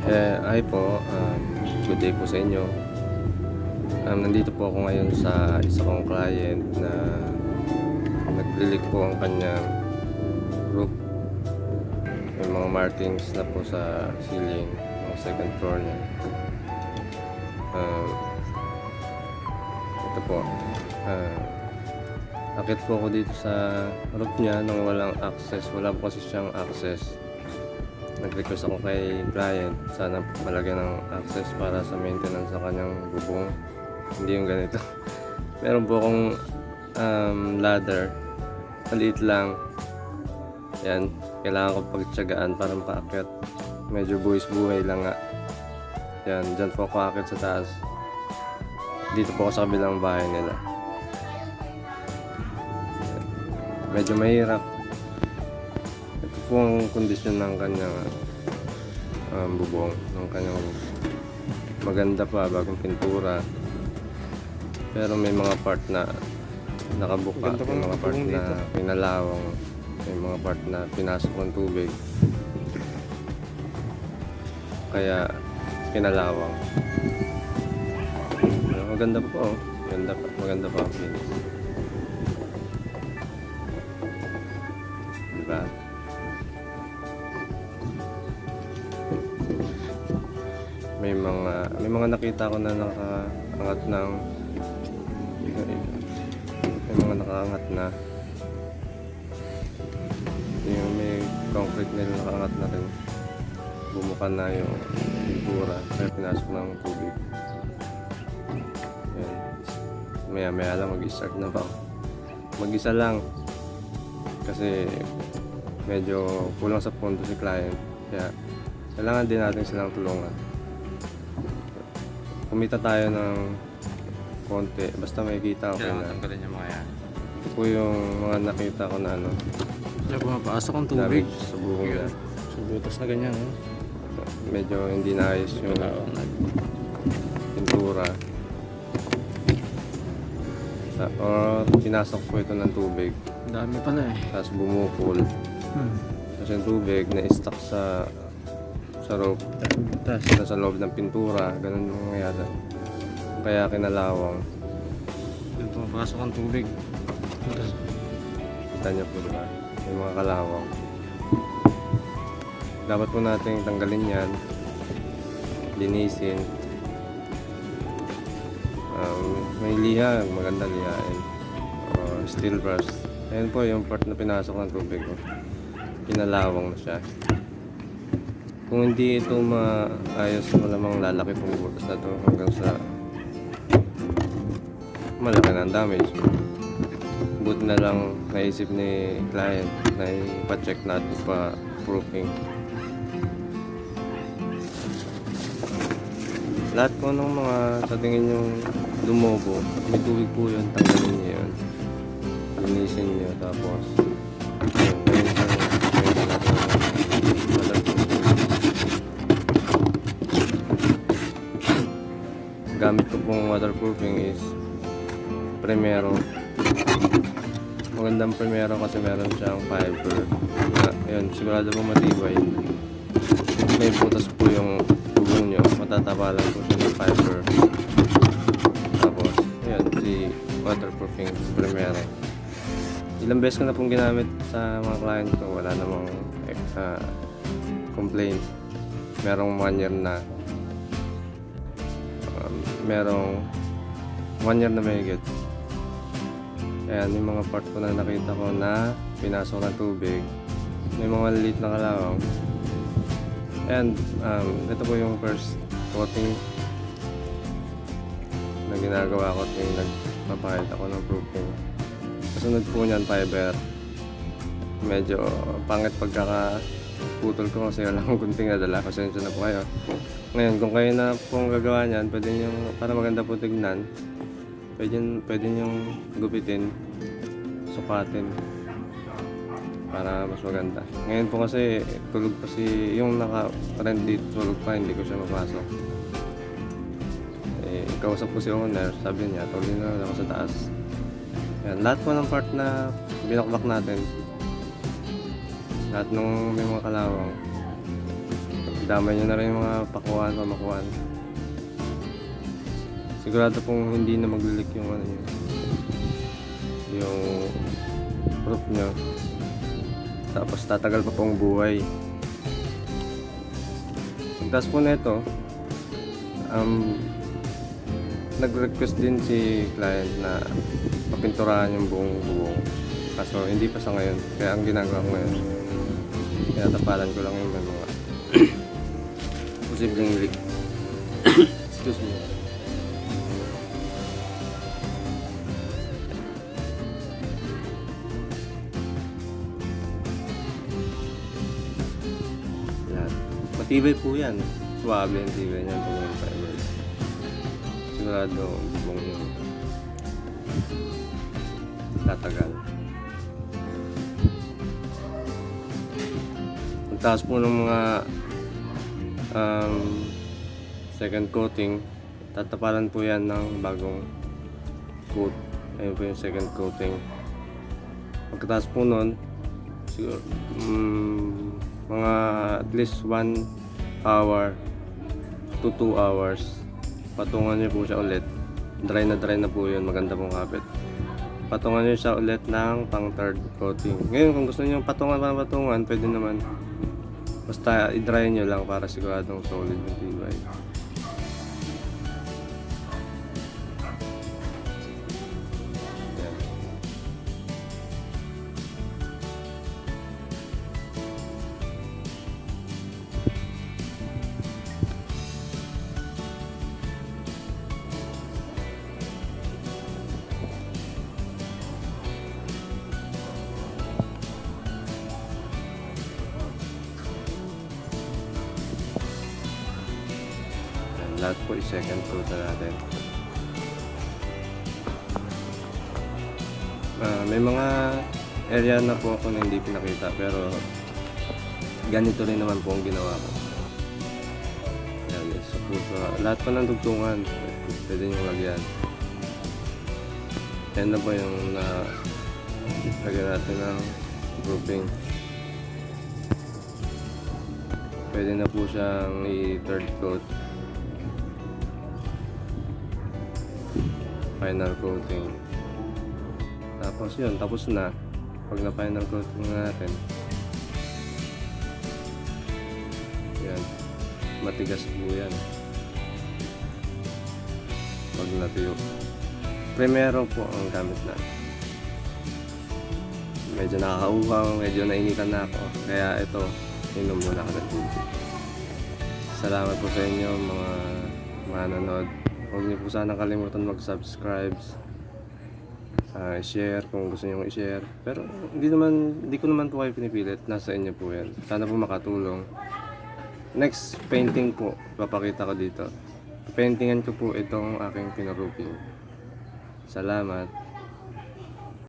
Ay po, good day po sa inyo. Nandito po ako ngayon sa isa kong client na naglilik po ang kanyang roof. May mga markings na po sa ceiling, ng second floor niya. Ito po, akit po ako dito sa roof niya nang walang access. Wala po kasi siyang access. Nag-request ako kay client sana malagyan ng access para sa maintenance sa kanyang bubong. Hindi yung ganito. Meron po akong ladder, maliit lang. Yan, kailangan ko pagtsagaan para paakyat. Medyo buwis-buhay lang nga. Yan, dyan po ako aakyat sa taas. Dito po ako sa kabilang bahay nila. Yan. Medyo mahirap. Ito po ang kondisyon ng kanyang bubong, ng kanyang maganda pa, bagong pintura. Pero may mga part na nakabuka, may mga part na pinalawang, may mga part na pinasok ng tubig. Kaya pinalawang. Pero maganda po, maganda pa ang finish. Diba? May mga nakita ko na nakaangat ng yung may concrete na nakaangat na rin, bumuka na yung pintura kaya pinasok ng tubig. Yan. Maya lang mag-start na ba, mag-isa lang kasi medyo kulang sa pondo si client, kaya kailangan din natin silang tulungan. Kumita tayo ng konti, basta may kita okay na. Tanggalin niya mga yan. Ito po yung mga nakita ko na Kaya pumapasok ang tubig sa bubong niya. sa butas na ganyan. Medyo hindi naayos yung pintura. Or pinasok po ito ng tubig. Dami pala eh. Tapos bumukol. Tapos yung tubig na-stuck sa roof. Sa loob ng pintura. Ganun yung nangyayari. Kaya kinalawang. Dito pumapasok ang tubig. Kita niyo po diba? May mga kalawang. Dapat po natin tanggalin yan. Linisin. May liha, maganda lihain. Steel brush. Ayan po yung part na pinasok ng tubig ko. Kinalawang na siya. Kung hindi ito maayos, malamang lalaki pong butas na ito hanggang sa malaki na ang damage. Buti na lang naisip ni client na ipa-check natin pa proofing. Lahat po ng mga sa tingin yung lumobo, may tubig po yun, tanggalin niyo yun. Linisin niyo tapos gamit ko pong waterproofing is primero. Magandang primero kasi meron siyang fiber na yun, sigurado po matibay. May butas po yung bubong nyo, matatapalan po siya ng fiber. Tapos yun, si waterproofing primero. Ilang beses ko na pong ginamit sa mga client ko, wala namang complaint. Merong 1 year na, merong 1 year na mahigit. Ayan, yung mga part ko na nakita ko na pinasok ng tubig. May mga liit na kalawang. And ito po yung first coating na ginagawa ko tuwing nagpapakita ako ng proofing. Kasunod po niyan, fiber. Medyo pangit pagkakaputol ko kasi walang kunting nadala. Pasensya na po kayo. Ngayon, kung kayo na pong gagawa niyan, pwede nyo, para maganda po tignan, pwede nyo gupitin, sukatin para mas maganda. Ngayon po kasi tulog pa yung naka-rent dito, tulog pa, hindi ko siya mapasok. Kausap ko si owner, sabi niya tuloy na ako sa taas. Yan, lahat po ng part na binakbak natin, lahat ng may mga kalawang, Damay nyo na rin yung mga pakuan, pamakuan. Sigurado pong hindi na maglilik yung ano nyo, yung roof nyo. Tapos tatagal pa pong buhay. Pagtas po nito, nag-request din si client na mapinturahan yung buong bubong. Kaso hindi pa sa ngayon. Kaya ang ginagawa ko ngayon, tinatapalan ko lang yung mga posibleng leak. Excuse me. Yan. Matibay po yan. Suwabe ang tibay niyan pag may fiber. Sigurado bubong yung tatagal. Ang taas po ng mga second coating, tatapalan po yan ng bagong coat. Ayun po yung second coating. Pagkataas po nun, siguro, mga at least 1 hour to 2 hours, patungan nyo po siya ulit. Dry na po yun, maganda pong kapit. Patungan nyo siya ulit ng pang third coating. Ngayon kung gusto nyo patungan, pwede naman. Basta i-dry nyo lang para siguradong solid yung tibay. Yan. Lahat po i-second coat na natin. May mga area na po ako na hindi pinakita, pero ganito rin naman po ang ginawa ko. Yan, suppose lahat pa ng dugtungan pwede nyo lagyan. Yan na po yung lagyan natin ng grouping. Pwede na po siyang i-third coat. Final coating. Tapos yun, tapos na. Pag na final coating na natin, yan, matigas po yan pag natuyo. Primero po ang gamit na. Medyo nakakauhaw, medyo nainitan na ako, kaya ito, inom muna ako ng tubig. Salamat po sa inyo mga manonood. Huwag niyo po sana kalimutan mag-subscribe, share kung gusto niyo i-share. Pero hindi ko naman po kayo pinipilit, nasa inyo po yan. Sana po makatulong. Next painting po, papakita ko dito. Paintingan ko po itong aking pinaroofing. Salamat.